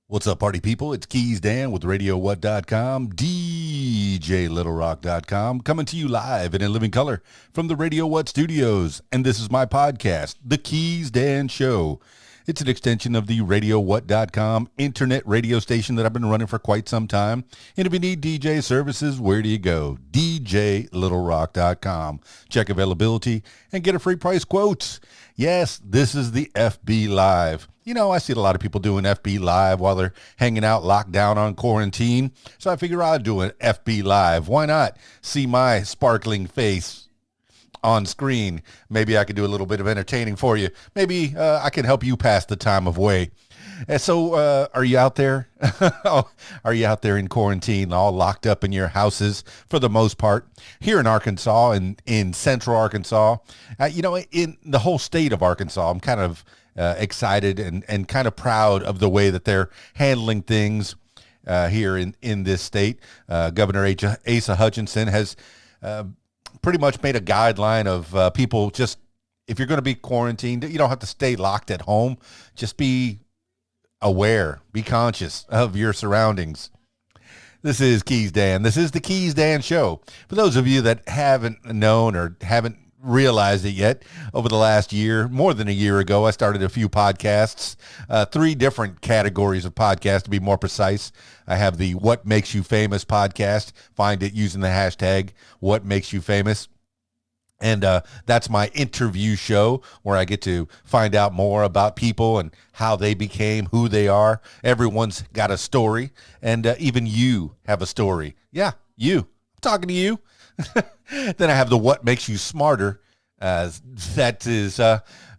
What's up, party people? It's KeysDAN with RadioWhat.com, DJLittleRock.com, coming to you live and in living color from the Radio What studios. And this is my podcast, The KeysDAN Show. It's an extension of the RadioWhat.com internet radio station that I've been running for quite some time. And if you need DJ services, where do you go? DJLittleRock.com. Check availability and get a free price quote. Yes, this is the FB Live. You know, I see a lot of people doing FB Live while they're hanging out locked down on quarantine. So I figure I'd do an FB Live. Why not see my sparkling face on screen? Maybe I could do a little bit of entertaining for you. Maybe I can help you pass the time of way. And so are you out there? Are you out there in quarantine, all locked up in your houses for the most part? Here in Arkansas, in central Arkansas, in the whole state of Arkansas, I'm kind of excited and kind of proud of the way that they're handling things here in this state. Governor Asa Hutchinson has pretty much made a guideline of people just, if you're going to be quarantined, you don't have to stay locked at home. Just be aware, be conscious of your surroundings. This is KeysDAN. This is the KeysDAN Show. For those of you that haven't known or haven't realized it yet, over the last year, more than a year ago, I started a few podcasts, 3 different categories of podcasts to be more precise. I have the What Makes You Famous podcast. Find it using the hashtag What Makes You Famous. And that's my interview show where I get to find out more about people and how they became who they are. Everyone's got a story, and even you have a story. Yeah, you. I'm talking to you. Then I have the What Makes You Smarter. That is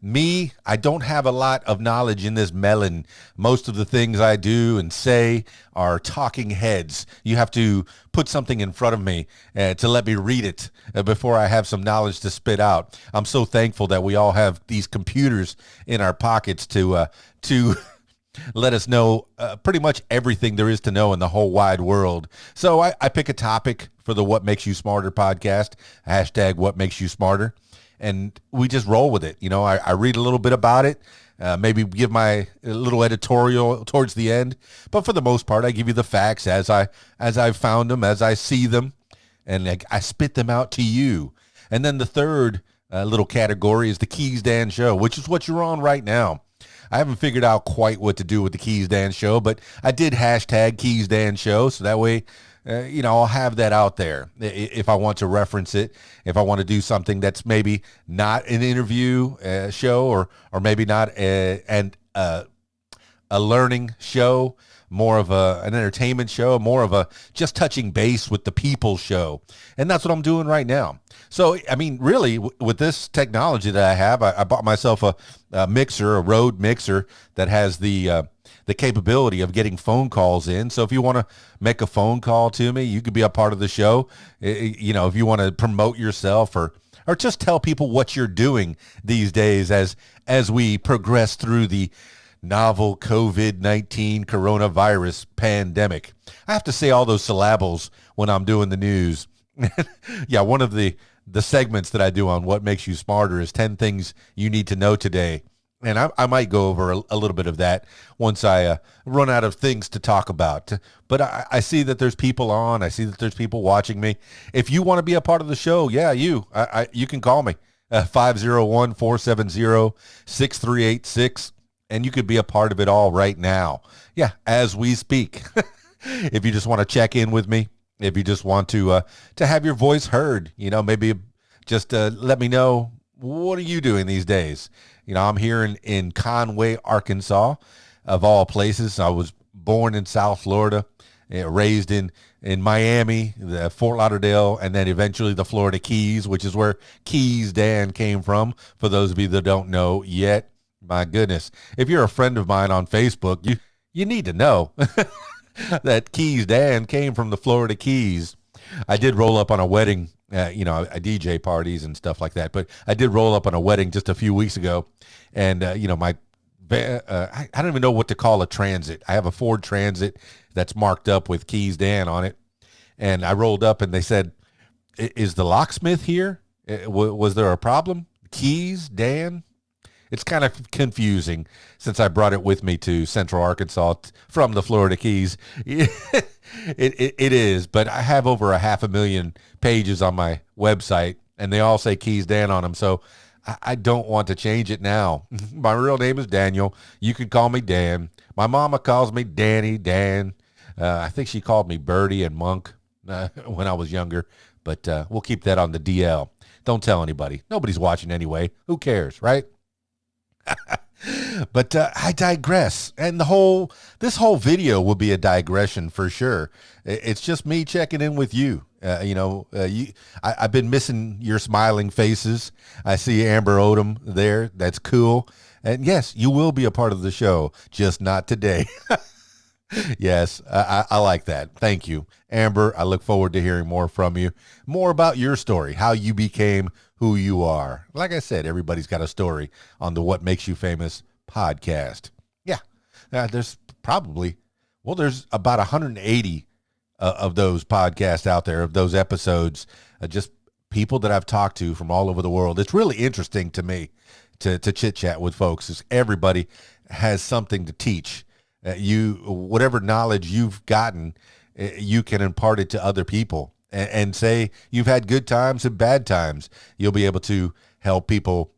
me. I don't have a lot of knowledge in this melon. Most of the things I do and say are talking heads. You have to put something in front of me to let me read it before I have some knowledge to spit out. I'm so thankful that we all have these computers in our pockets to let us know pretty much everything there is to know in the whole wide world. So I pick a topic for the What Makes You Smarter podcast, hashtag What Makes You Smarter, and we just roll with it. You know, I read a little bit about it, maybe give my little editorial towards the end, but for the most part, I give you the facts as I found them, as I see them, and I spit them out to you. And then the third little category is the KeysDAN Show, which is what you're on right now. I haven't figured out quite what to do with the KeysDAN Show, but I did hashtag KeysDAN Show, so that way, I'll have that out there if I want to reference it, if I want to do something that's maybe not an interview show or maybe not a learning show, more of an entertainment show, more of a just touching base with the people show. And that's what I'm doing right now. So, I mean, really, with this technology that I have, I bought myself a mixer, a Rode mixer that has the capability of getting phone calls in. So if you want to make a phone call to me, you could be a part of the show. If you want to promote yourself or just tell people what you're doing these days as we progress through the novel COVID-19 coronavirus pandemic. I have to say all those syllables when I'm doing the news. Yeah, one of the segments that I do on What Makes You Smarter is 10 things you need to know today. And I might go over a little bit of that once I run out of things to talk about. But I see that there's people on. I see that there's people watching me. If you want to be a part of the show, yeah, you can call me, 501-470-6386. And you could be a part of it all right now. Yeah, as we speak. If you just want to check in with me, if you just want to have your voice heard, maybe just let me know, what are you doing these days? I'm here in Conway, Arkansas, of all places. I was born in South Florida, raised in Miami, Fort Lauderdale, and then eventually the Florida Keys, which is where KeysDAN came from, for those of you that don't know yet. My goodness. If you're a friend of mine on Facebook, you need to know that KeysDAN came from the Florida Keys. I did roll up on a wedding, I DJ parties and stuff like that, but I did roll up on a wedding just a few weeks ago. And, my I don't even know what to call a Transit. I have a Ford Transit that's marked up with KeysDAN on it. And I rolled up and they said, is the locksmith here? Was there a problem? KeysDAN? It's kind of confusing since I brought it with me to Central Arkansas from the Florida Keys. It is, but I have over 500,000 pages on my website, and they all say KeysDAN on them, so I don't want to change it now. My real name is Daniel. You can call me Dan. My mama calls me Danny, Dan. I think she called me Birdie and Monk when I was younger, but we'll keep that on the DL. Don't tell anybody. Nobody's watching anyway. Who cares, right? But I digress, and this whole video will be a digression for sure. It's just me checking in with you. I've been missing your smiling faces. I see Amber Odom there. That's cool. And yes, you will be a part of the show, just not today. Yes, I like that. Thank you, Amber. I look forward to hearing more from you, more about your story, how you became who you are. Like I said, everybody's got a story on the What Makes You Famous podcast. Yeah, there's about 180 of those podcasts out there, of those episodes, just people that I've talked to from all over the world. It's really interesting to me to chit-chat with folks. Everybody has something to teach. Whatever knowledge you've gotten, you can impart it to other people, and say you've had good times and bad times. You'll be able to help people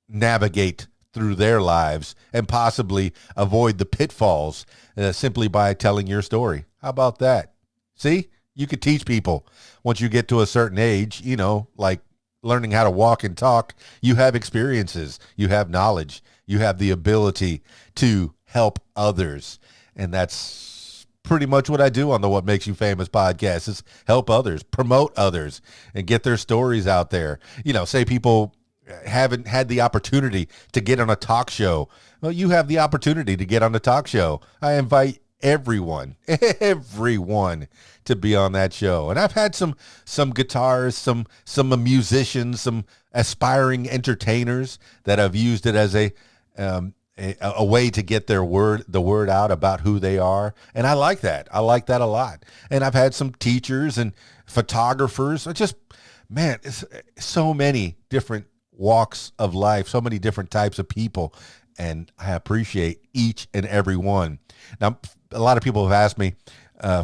navigate through their lives and possibly avoid the pitfalls simply by telling your story. How about that? See, you could teach people once you get to a certain age, like learning how to walk and talk. You have experiences, you have knowledge, you have the ability to help others. And that's pretty much what I do on the What Makes You Famous podcast, is help others, promote others, and get their stories out there. Say people haven't had the opportunity to get on a talk show. Well, you have the opportunity to get on the talk show. I invite everyone to be on that show. And I've had some guitarists, some musicians, some aspiring entertainers that have used it as a way to get the word out about who they are. And I like that. I like that a lot. And I've had some teachers and photographers. It's so many different walks of life, so many different types of people. And I appreciate each and every one. Now, a lot of people have asked me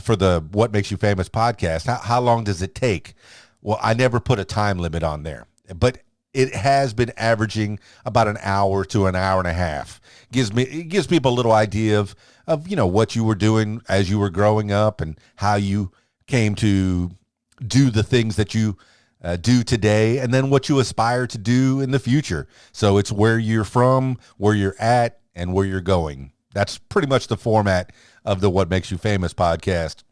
for the What Makes You Famous podcast, how long does it take? Well, I never put a time limit on there, but it has been averaging about an hour to an hour and a half. It gives people a little idea of what you were doing as you were growing up and how you came to do the things that you do today, and then what you aspire to do in the future. So it's where you're from, where you're at, and where you're going. That's pretty much the format of the What Makes You Famous podcast.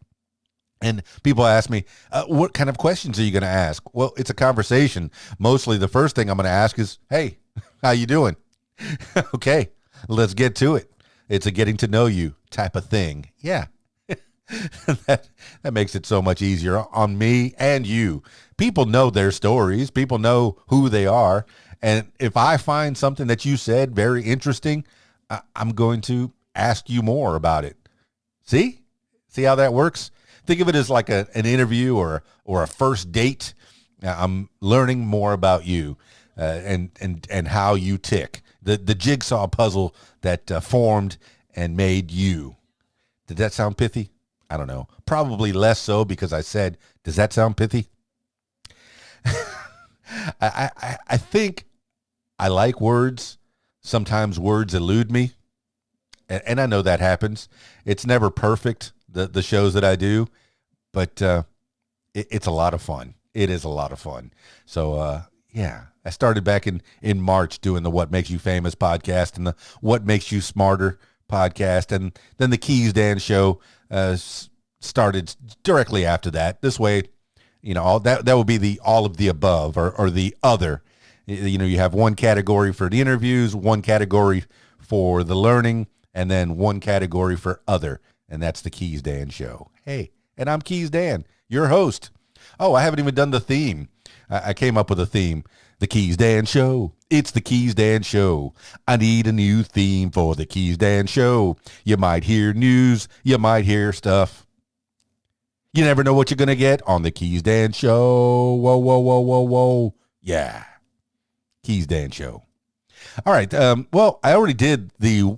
And people ask me, what kind of questions are you going to ask? Well, it's a conversation. Mostly the first thing I'm going to ask is, hey, how you doing? Okay, let's get to it. It's a getting to know you type of thing. Yeah. that makes it so much easier on me and you. People know their stories. People know who they are. And if I find something that you said very interesting, I'm going to ask you more about it. See how that works? Think of it as like an interview or a first date. I'm learning more about you and how you tick. The jigsaw puzzle that formed and made you. Did that sound pithy? I don't know. Probably less so because I said, does that sound pithy? I think I like words. Sometimes words elude me. And I know that happens. It's never perfect, the shows that I do, but it's a lot of fun. It is a lot of fun. So, yeah, I started back in March doing the What Makes You Famous podcast and the What Makes You Smarter podcast. And then the KeysDAN show started directly after that. This way, all that would be the all of the above or the other. You have one category for the interviews, one category for the learning, and then one category for other. And that's the KeysDAN show. Hey, and I'm KeysDAN, your host. Oh, I haven't even done the theme. I came up with a theme. The KeysDAN show. It's the KeysDAN show. I need a new theme for the KeysDAN show. You might hear news. You might hear stuff. You never know what you're going to get on the KeysDAN show. Whoa, whoa, whoa, whoa, whoa. Yeah. KeysDAN show. All right. Well, I already did the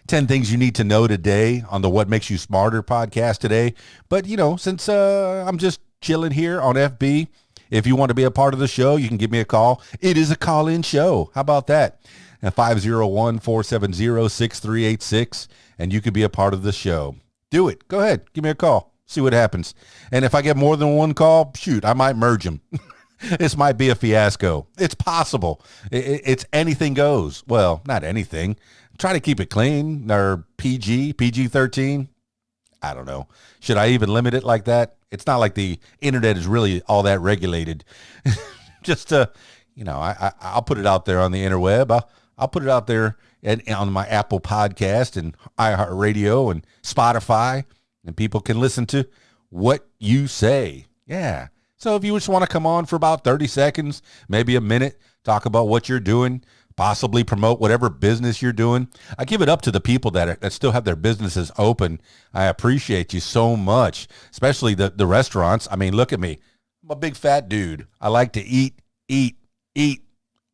10 things you need to know today on the What Makes You Smarter podcast today. But, since I'm just chilling here on FB, if you want to be a part of the show, you can give me a call. It is a call-in show. How about that? 501-470-6386, and you could be a part of the show. Do it. Go ahead. Give me a call. See what happens. And if I get more than one call, shoot, I might merge them. This might be a fiasco. It's possible. It's anything goes. Well, not anything. Try to keep it clean or PG-13. I don't know. Should I even limit it like that? It's not like the internet is really all that regulated. Just, I'll put it out there on the interweb. I'll put it out there on my Apple podcast and iHeartRadio and Spotify, and people can listen to what you say. Yeah. So if you just want to come on for about 30 seconds, maybe a minute, talk about what you're doing, possibly promote whatever business you're doing. I give it up to the people that still have their businesses open. I appreciate you so much, especially the restaurants. I mean, look at me. I'm a big fat dude. I like to eat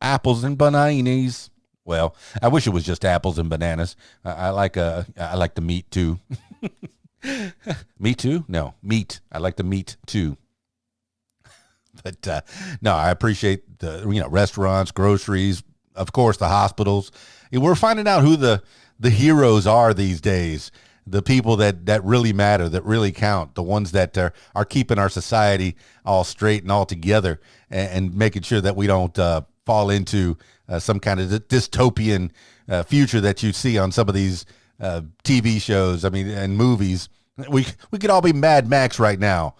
apples and bananas. Well, I wish it was just apples and bananas. I like the meat too. Me too? No, meat. I like the meat too. But no, I appreciate the restaurants, groceries, of course, the hospitals. We're finding out who the heroes are these days. The people that really matter, that really count, the ones that are keeping our society all straight and all together, and making sure that we don't fall into some kind of dystopian future that you see on some of these TV shows. I mean, and movies. We could all be Mad Max right now.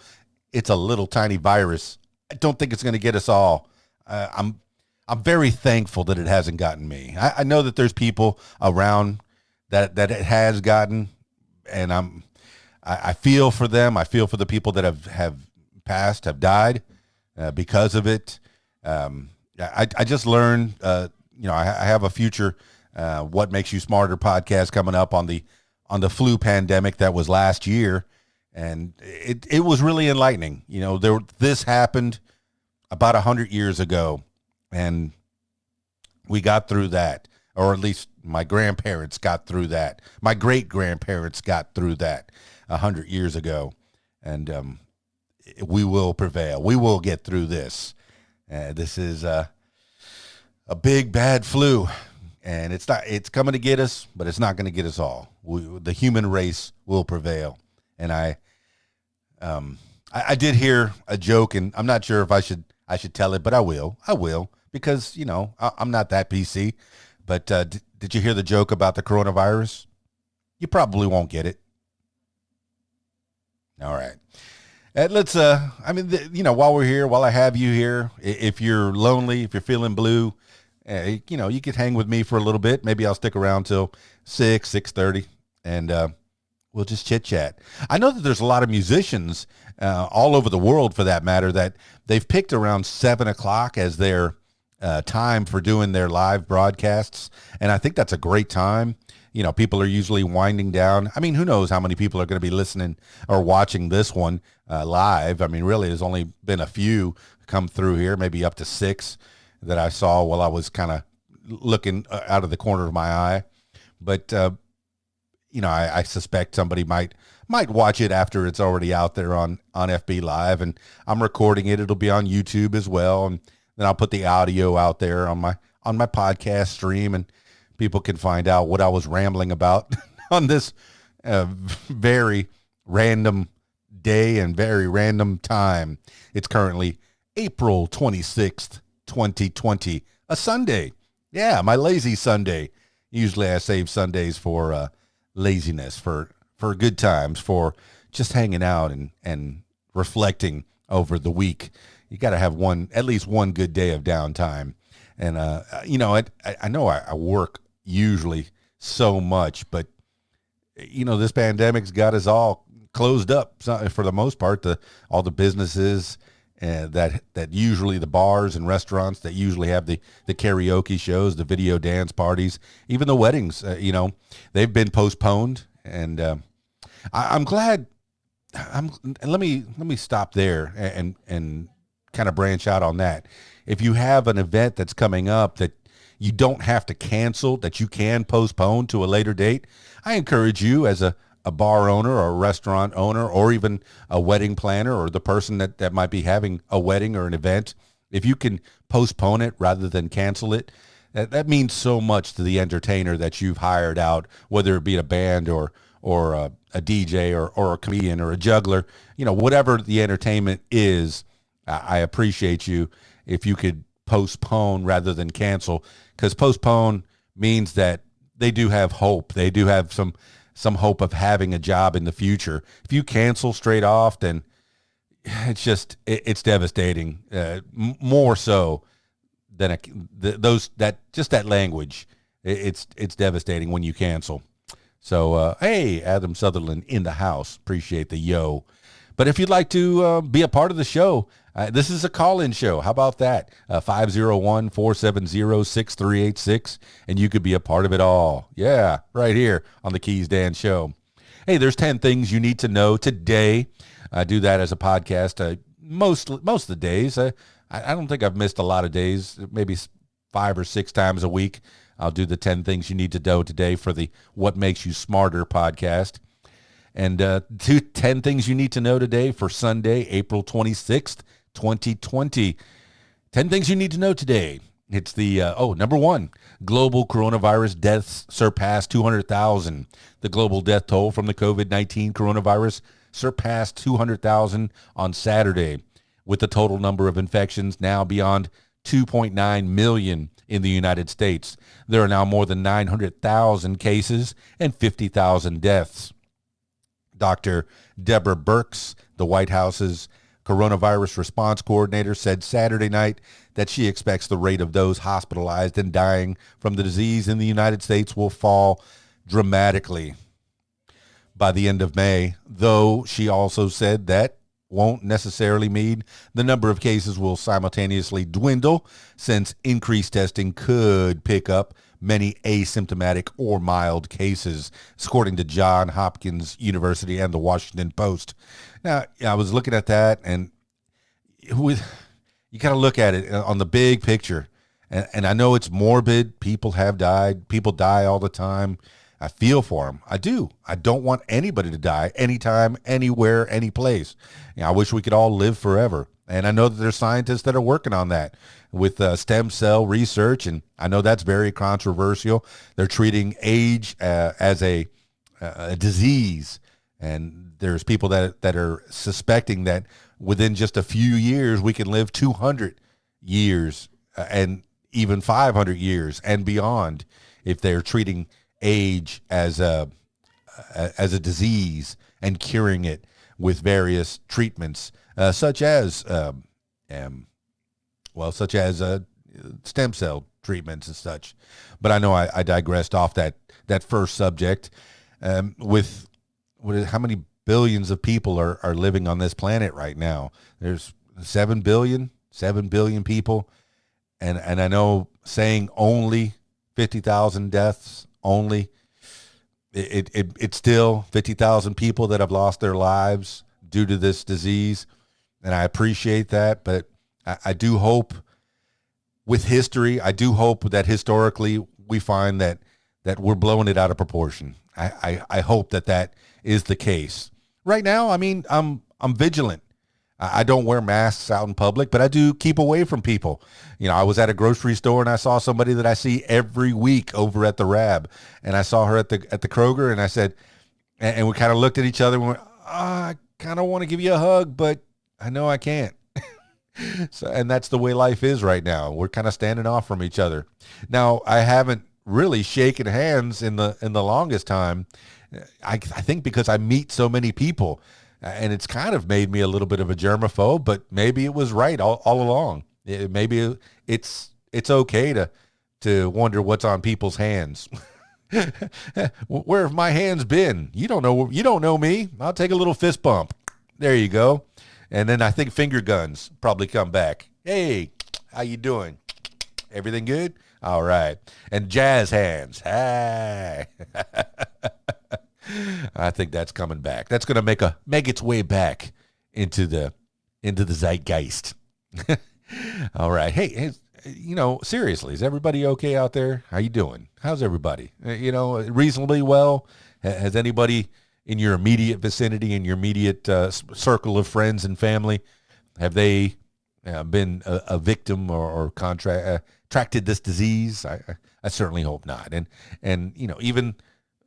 It's a little tiny virus. I don't think it's going to get us all. I'm very thankful that it hasn't gotten me. I know that there's people around that it has gotten, and I feel for them. I feel for the people that have passed, have died because of it. I just learned, I have a future What Makes You Smarter podcast coming up on the flu pandemic that was last year. And it was really enlightening. This happened about 100 years ago, and we got through that, or at least my grandparents got through that. My great-grandparents got through that 100 years ago, and we will prevail. We will get through this. This is a big, bad flu, and it's coming to get us, but it's not going to get us all. The human race will prevail. And I did hear a joke, and I'm not sure if I should tell it, but I will because I'm not that PC. But did you hear the joke about the coronavirus? You probably won't get it. All right. Let's. While we're here, while I have you here, if you're lonely, if you're feeling blue, you could hang with me for a little bit. Maybe I'll stick around till 6:30, and we'll just chit chat. I know that there's a lot of musicians all over the world, for that matter, that they've picked around 7:00 as their time for doing their live broadcasts. And I think that's a great time. People are usually winding down. I mean, who knows how many people are going to be listening or watching this one live. I mean, really, there's only been a few come through here, maybe up to 6 that I saw while I was kind of looking out of the corner of my eye. But I suspect somebody might watch it after it's already out there on FB Live, and I'm recording it. It'll be on YouTube as well, and then I'll put the audio out there on my podcast stream, and people can find out what I was rambling about on this very random day and very random time. It's currently April 26th, 2020, a Sunday. Yeah, my lazy Sunday. Usually I save Sundays for laziness, for good times, for just hanging out and reflecting over the week. You got to have at least one good day of downtime. And, I know I work usually so much, but, this pandemic's got us all closed up for the most part. All the businesses that usually, the bars and restaurants that usually have the karaoke shows, the video dance parties, even the weddings, they've been postponed. And I'm glad. And let me stop there and kind of branch out on that. If you have an event that's coming up that you don't have to cancel, that you can postpone to a later date, I encourage you as a bar owner or a restaurant owner or even a wedding planner or the person that might be having a wedding or an event, if you can postpone it rather than cancel it, that means so much to the entertainer that you've hired out, whether it be a band or a DJ or a comedian or a juggler, whatever the entertainment is. I appreciate you if you could postpone rather than cancel, because postpone means that they do have hope. They do have some hope of having a job in the future. If you cancel straight off, then it's devastating. More so than that language. It's devastating when you cancel. So hey, Adam Sutherland in the house. Appreciate the yo. But if you'd like to be a part of the show, this is a call-in show. How about that? 501-470-6386, and you could be a part of it all. Yeah, right here on the KeysDAN show. Hey, there's 10 things you need to know today. I do that as a podcast most of the days. I don't think I've missed a lot of days, maybe 5 or 6 times a week. I'll do the 10 things you need to know today for the What Makes You Smarter podcast. And 10 things you need to know today for Sunday, April 26th, 2020. 10 things you need to know today. It's the, number 1, global coronavirus deaths surpassed 200,000. The global death toll from the COVID-19 coronavirus surpassed 200,000 on Saturday, with the total number of infections now beyond 2.9 million in the United States. There are now more than 900,000 cases and 50,000 deaths. Dr. Deborah Birx, the White House's coronavirus response coordinator, said Saturday night that she expects the rate of those hospitalized and dying from the disease in the United States will fall dramatically by the end of May, though she also said that won't necessarily mean the number of cases will simultaneously dwindle, since increased testing could pick up many asymptomatic or mild cases, according to Johns Hopkins University and the Washington Post. Now, I was looking at that, and you got to look at it on the big picture. And I know it's morbid. People have died. People die all the time. I feel for them. I do. I don't want anybody to die anytime, anywhere, any place. I wish we could all live forever. And I know that there's scientists that are working on that with stem cell research, and I know that's very controversial. They're treating age as a disease, and there's people that are suspecting that within just a few years we can live 200 years and even 500 years and beyond if they're treating age as a disease and curing it with various treatments, such as stem cell treatments and such. But I know I digressed off that first subject. With how many billions of people are living on this planet right now? There's 7 billion people, and I know saying only 50,000 deaths. Only it's still 50,000 people that have lost their lives due to this disease, and I appreciate that. But I do hope, with history, I do hope that historically we find that we're blowing it out of proportion. I hope that is the case. Right now, I mean, I'm vigilant. I don't wear masks out in public, but I do keep away from people. I was at a grocery store and I saw somebody that I see every week over at the Rab, and I saw her at the Kroger, and I said, and we kind of looked at each other and went, I kind of want to give you a hug, but I know I can't. So, and that's the way life is right now. We're kind of standing off from each other. Now, I haven't really shaken hands in the longest time. I think because I meet so many people. And it's kind of made me a little bit of a germaphobe, but maybe it was right all along. Maybe it's okay to wonder what's on people's hands. Where have my hands been? You don't know me. I'll take a little fist bump. There you go. And then I think finger guns probably come back. Hey, how you doing? Everything good? All right. And jazz hands. Hey. I think that's coming back. That's going to make its way back into the zeitgeist. All right. Hey, Seriously, is everybody okay out there? How you doing? How's everybody? Reasonably well? Has anybody in your immediate vicinity, in your immediate circle of friends and family, have they been a victim or contracted this disease? I certainly hope not. And even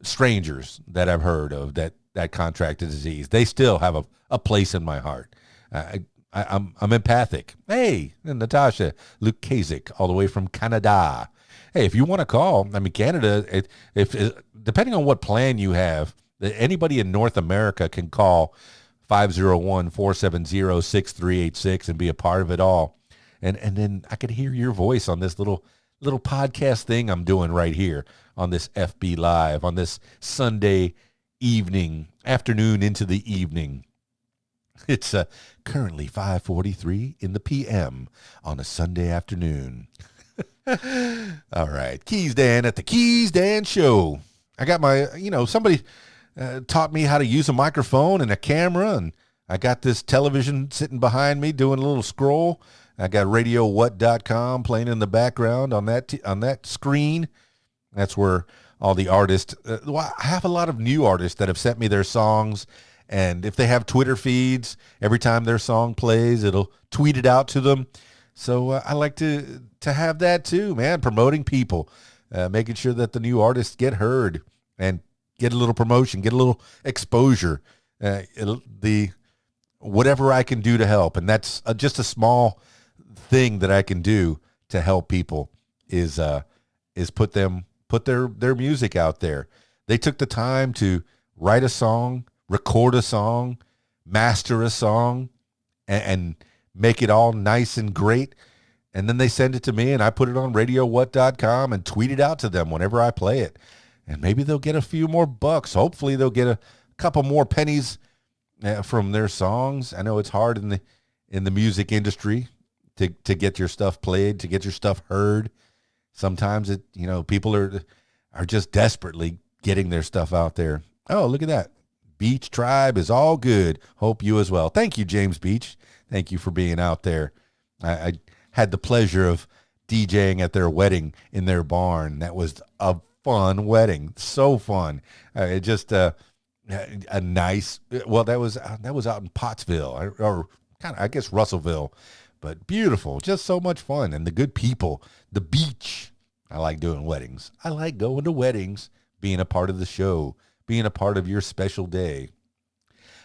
strangers that I've heard of that contracted disease, they still have a place in my heart. I'm empathic. Hey, Natasha Lukazik, all the way from Canada. Hey, if you want to call, Canada, if depending on what plan you have, anybody in North America can call 501-470-6386 and be a part of it all. And then I could hear your voice on this little podcast thing I'm doing right here on this FB Live on this Sunday afternoon into the evening. It's currently 5:43 in the p.m. on a Sunday afternoon. All right, KeysDAN at the KeysDAN Show. I got my, somebody taught me how to use a microphone and a camera, and I got this television sitting behind me doing a little scroll. I got RadioWhat.com playing in the background on that screen. That's where all the artists. I have a lot of new artists that have sent me their songs. And if they have Twitter feeds, every time their song plays, it'll tweet it out to them. So I like to have that too, man, promoting people, making sure that the new artists get heard and get a little promotion, get a little exposure, whatever I can do to help. And that's just a small thing that I can do to help people is put their music out there. They took the time to write a song, record a song, master a song, and make it all nice and great. And then they send it to me, and I put it on RadioWhat.com and tweet it out to them whenever I play it. And maybe they'll get a few more bucks. Hopefully they'll get a couple more pennies from their songs. I know it's hard in the music industry to get your stuff played, to get your stuff heard. Sometimes people are just desperately getting their stuff out there. Oh, look at that. Beach Tribe is all good. Hope you as well. Thank you, James Beach. Thank you for being out there. I had the pleasure of DJing at their wedding in their barn. That was a fun wedding. So fun. A nice, well, that was out in Pottsville or kind of, I guess, Russellville, but beautiful. Just so much fun. And the good people, the beach. I like doing weddings. I like going to weddings, being a part of the show, being a part of your special day.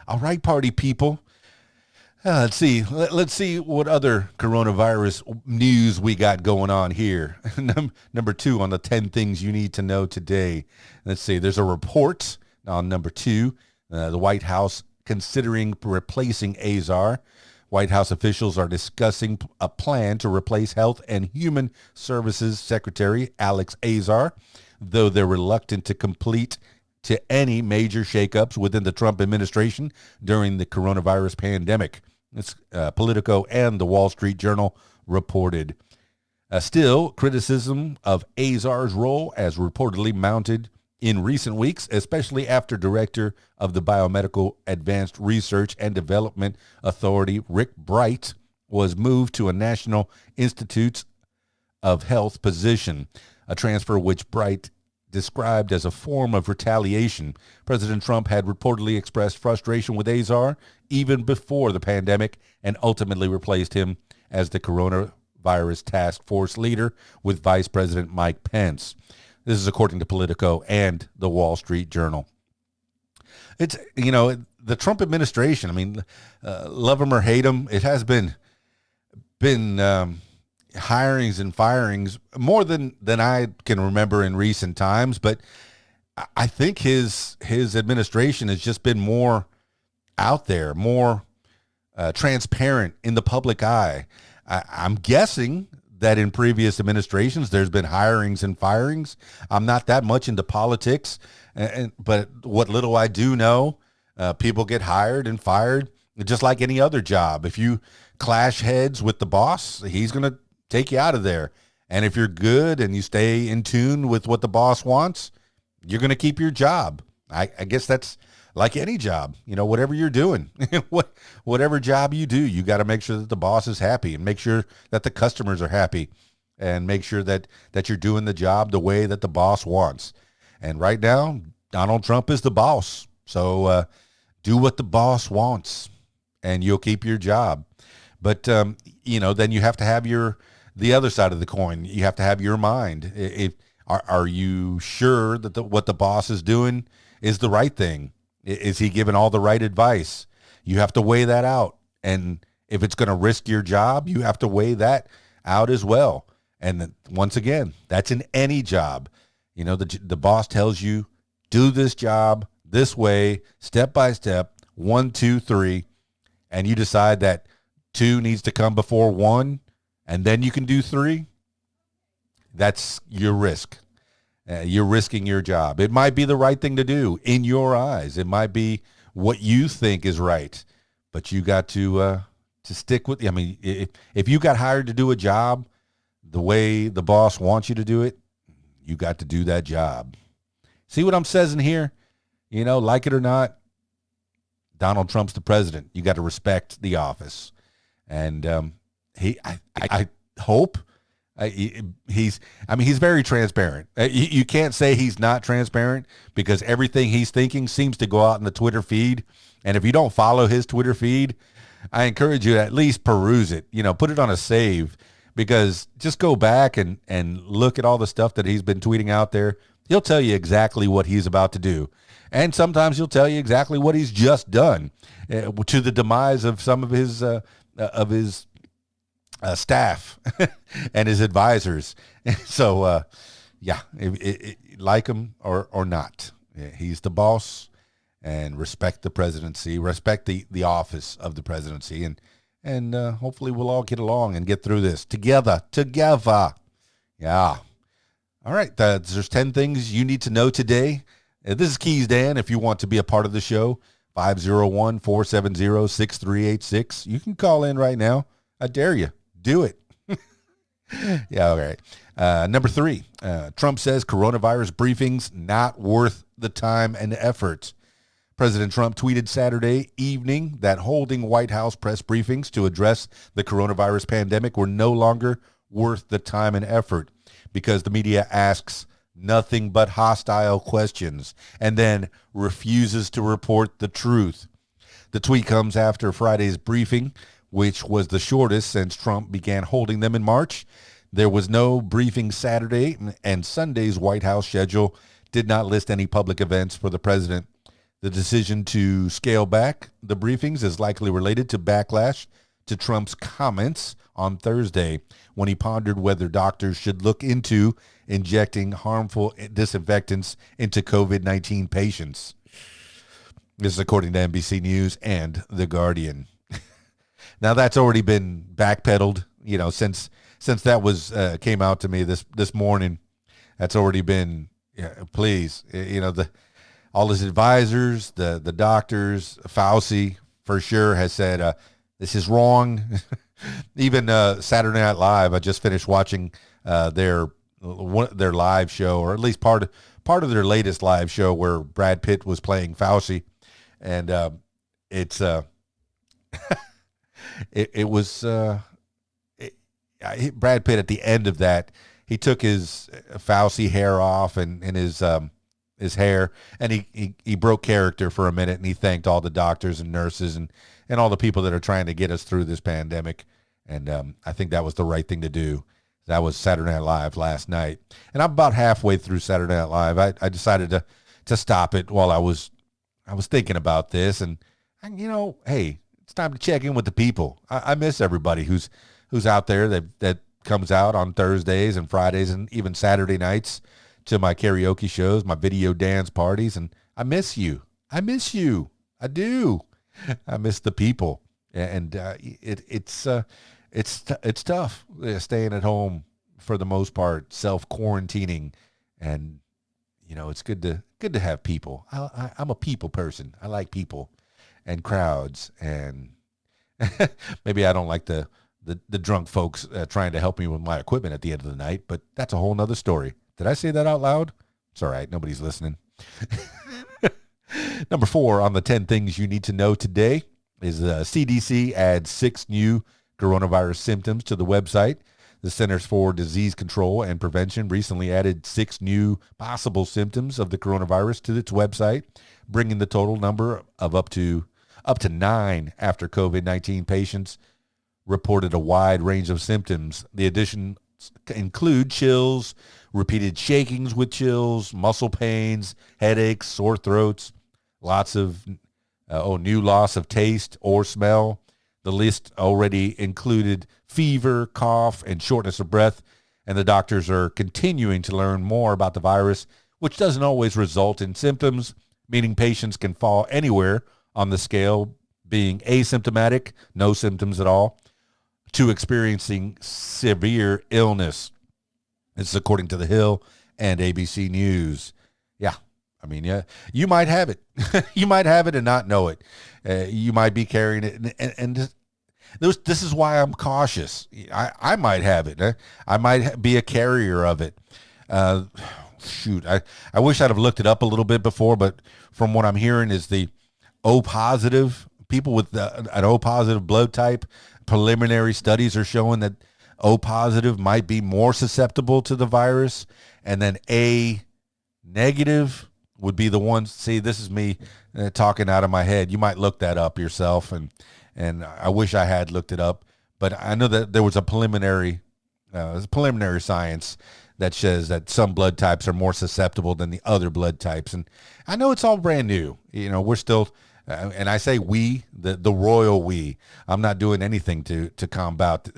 All right, party people. Let's see what other coronavirus news we got going on here. Number 2 on the 10 things you need to know today. Let's see. There's a report on number 2. The White House considering replacing Azar. White House officials are discussing a plan to replace Health and Human Services Secretary Alex Azar, though they're reluctant to complete to any major shakeups within the Trump administration during the coronavirus pandemic. It's Politico and the Wall Street Journal reported. Still, criticism of Azar's role as reportedly mounted in recent weeks, especially after Director of the Biomedical Advanced Research and Development Authority, Rick Bright, was moved to a National Institutes of Health position, a transfer which Bright described as a form of retaliation. President Trump had reportedly expressed frustration with Azar even before the pandemic and ultimately replaced him as the coronavirus task force leader with Vice President Mike Pence. This is according to Politico and the Wall Street Journal. It's, the Trump administration, love him or hate him, it has been hirings and firings more than I can remember in recent times, but I think his administration has just been more out there, more transparent in the public eye. I'm guessing that in previous administrations there's been hirings and firings. I'm not that much into politics, but what little I do know, people get hired and fired just like any other job. If you clash heads with the boss, he's going to take you out of there. And if you're good and you stay in tune with what the boss wants, you're going to keep your job. I guess that's like any job, whatever you're doing, whatever job you do, you got to make sure that the boss is happy and make sure that the customers are happy. and make sure that you're doing the job the way that the boss wants. And right now, Donald Trump is the boss. So do what the boss wants and you'll keep your job. But, then you have to have the other side of the coin. You have to have your mind. Are you sure that what the boss is doing is the right thing? Is he giving all the right advice? You have to weigh that out. And if it's going to risk your job, you have to weigh that out as well. And once again, that's in any job. The boss tells you, do this job this way, step by step, 1, 2, 3, and you decide that 2 needs to come before 1, and then you can do 3. That's your risk. You're risking your job. It might be the right thing to do in your eyes. It might be what you think is right, but you got to stick with. I mean, if you got hired to do a job the way the boss wants you to do it, you got to do that job. See what I'm saying here? Like it or not, Donald Trump's the president. You got to respect the office, and I hope. He's very transparent. You can't say he's not transparent because everything he's thinking seems to go out in the Twitter feed. And if you don't follow his Twitter feed, I encourage you to at least peruse it, put it on a save, because just go back and look at all the stuff that he's been tweeting out there. He'll tell you exactly what he's about to do. And sometimes he'll tell you exactly what he's just done, to the demise of some of his staff and his advisors. So, like him or not, he's the boss, and respect the presidency, respect the office of the presidency, and hopefully we'll all get along and get through this together. Yeah. All right. There's 10 things you need to know today. This is KeysDAN. If you want to be a part of the show, 501-470-6386. You can call in right now. I dare you. Do it. Yeah, all right. Number 3, Trump says coronavirus briefings not worth the time and effort. President Trump tweeted Saturday evening that holding White House press briefings to address the coronavirus pandemic were no longer worth the time and effort because the media asks nothing but hostile questions and then refuses to report the truth. The tweet comes after Friday's briefing, which was the shortest since Trump began holding them in March. There was no briefing Saturday, and Sunday's White House schedule did not list any public events for the president. The decision to scale back the briefings is likely related to backlash to Trump's comments on Thursday when he pondered whether doctors should look into injecting harmful disinfectants into COVID-19 patients. This is according to NBC News and The Guardian. Now that's already been backpedaled, since that was came out to me this morning. That's already been, please, all his advisors, the doctors, Fauci for sure has said this is wrong. Even Saturday Night Live, I just finished watching their live show, or at least part of their latest live show where Brad Pitt was playing Fauci, and it's it was Brad Pitt at the end of that. He took his Fauci hair off and his hair, and he broke character for a minute, and he thanked all the doctors and nurses and all the people that are trying to get us through this pandemic. And I think that was the right thing to do. That was Saturday Night Live last night, and I'm about halfway through Saturday Night Live. I decided to stop it while I was thinking about this, and hey, it's time to check in with the people. I miss everybody who's out there that comes out on Thursdays and Fridays and even Saturday nights to my karaoke shows, my video dance parties, and I miss you. I do. I miss the people, and it's tough staying at home for the most part, self-quarantining, and it's good to have people. I'm a people person. I like people and crowds, and maybe I don't like the drunk folks trying to help me with my equipment at the end of the night, but that's a whole nother story. Did I say that out loud? It's all right. Nobody's listening. Number 4 on the 10 things you need to know today is CDC adds 6 new coronavirus symptoms to the website. The Centers for Disease Control and Prevention recently added 6 new possible symptoms of the coronavirus to its website, bringing the total number of up to 9 after COVID-19 patients reported a wide range of symptoms. The additions include chills, repeated shakings with chills, muscle pains, headaches, sore throats, lots of new loss of taste or smell. The list already included fever, cough, and shortness of breath, and the doctors are continuing to learn more about the virus, which doesn't always result in symptoms, meaning patients can fall anywhere on the scale, being asymptomatic, no symptoms at all, to experiencing severe illness. This is according to The Hill and ABC News. Yeah. I mean, yeah, you might have it. You might have it and not know it. You might be carrying it. And this is why I'm cautious. I might have it. I might be a carrier of it. Shoot, I wish I'd have looked it up a little bit before, but from what I'm hearing is the O positive, people with an O positive blood type, preliminary studies are showing that O positive might be more susceptible to the virus, and then A negative would be the one. See, this is me talking out of my head. You might look that up yourself, and I wish I had looked it up, but I know that there was a preliminary science that says that some blood types are more susceptible than the other blood types, and I know it's all brand new. You know, we're still, and I say we, the royal we. I'm not doing anything to combat,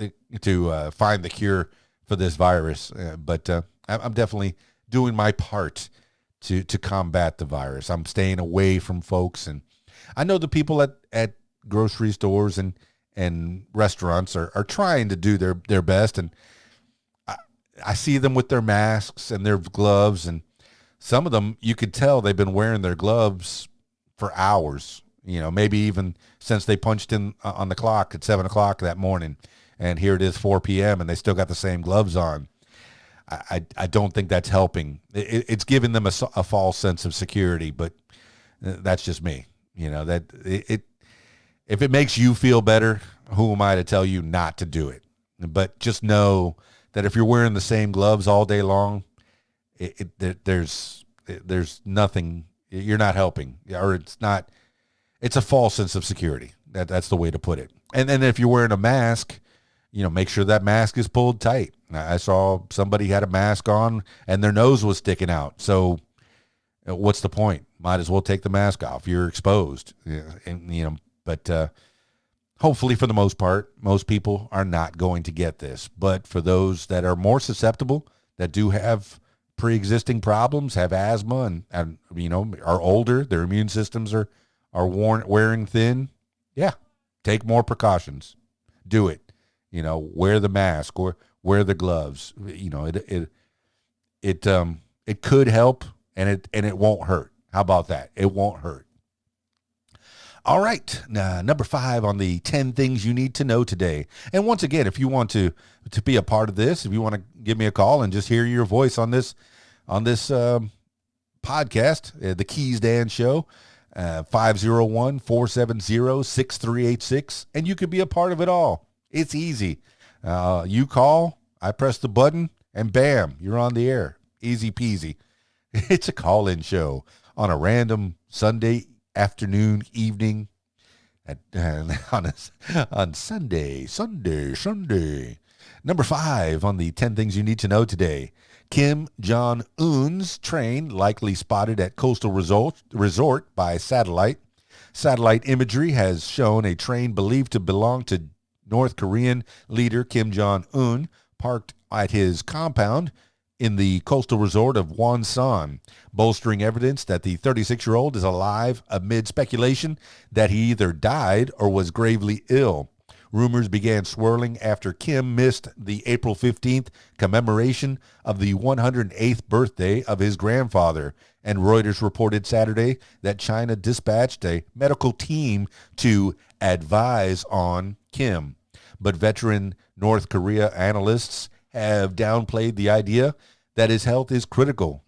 to find the cure for this virus, but I'm definitely doing my part to combat the virus. I'm staying away from folks, and I know the people at grocery stores and restaurants are trying to do their best, and I see them with their masks and their gloves, and some of them, you could tell they've been wearing their gloves for hours, maybe even since they punched in on the clock at 7 o'clock that morning, and here it is 4 p.m. and they still got the same gloves on. I don't think that's helping. It's giving them a false sense of security, but that's just me. If it makes you feel better, who am I to tell you not to do it? But just know that if you're wearing the same gloves all day long, there's nothing. You're not helping, or it's a false sense of security. That's the way to put it. And then if you're wearing a mask, make sure that mask is pulled tight. I saw somebody had a mask on and their nose was sticking out. So what's the point? Might as well take the mask off. You're exposed. But hopefully for the most part, most people are not going to get this. But for those that are more susceptible, that do have pre-existing problems, have asthma and are older, their immune systems are wearing thin, yeah, take more precautions. Do it. Wear the mask or wear the gloves. It could help, and it won't hurt. How about that? It won't hurt. All right, number 5 on the 10 things you need to know today. And once again, if you want to be a part of this, if you want to give me a call and just hear your voice on this podcast, the KeysDAN Show, 501-470-6386, and you could be a part of it all. It's easy. You call, I press the button, and bam, you're on the air. Easy peasy. It's a call-in show on a random Sunday afternoon, evening, on Sunday. Number 5 on the 10 things you need to know today. Kim Jong-un's train likely spotted at coastal resort by satellite. Satellite imagery has shown a train believed to belong to North Korean leader Kim Jong-un parked at his compound in the coastal resort of Wonsan, bolstering evidence that the 36-year-old is alive amid speculation that he either died or was gravely ill. Rumors began swirling after Kim missed the April 15th commemoration of the 108th birthday of his grandfather, and Reuters reported Saturday that China dispatched a medical team to advise on Kim. But veteran North Korea analysts have downplayed the idea that his health is critical,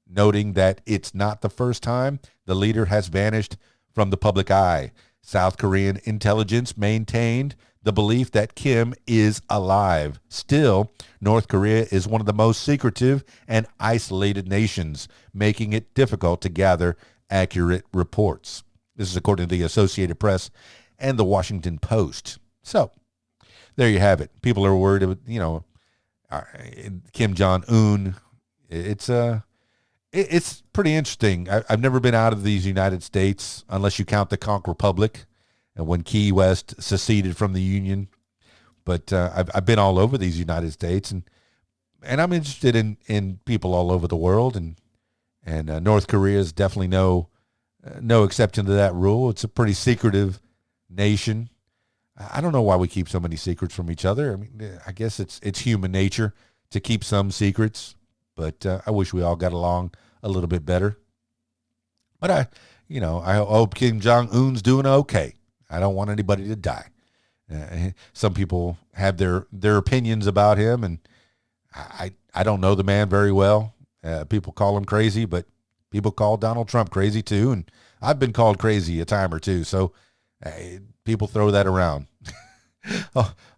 noting that it's not the first time the leader has vanished from the public eye. South Korean intelligence maintained the belief that Kim is alive. Still, North Korea is one of the most secretive and isolated nations, making it difficult to gather accurate reports. This is according to the Associated Press and the Washington Post. So, there you have it. People are worried, Kim Jong-un. It's pretty interesting. I've never been out of these United States unless you count the Conch Republic and when Key West seceded from the Union. But I've been all over these United States, and I'm interested in people all over the world, and North Korea is definitely no exception to that rule. It's a pretty secretive nation. I don't know why we keep so many secrets from each other. I mean, I guess it's human nature to keep some secrets, but I wish we all got along a little bit better. But I hope Kim Jong-un's doing okay. I don't want anybody to die. Some people have their opinions about him, and I don't know the man very well. People call him crazy, but people call Donald Trump crazy too, and I've been called crazy a time or two. So people throw that around.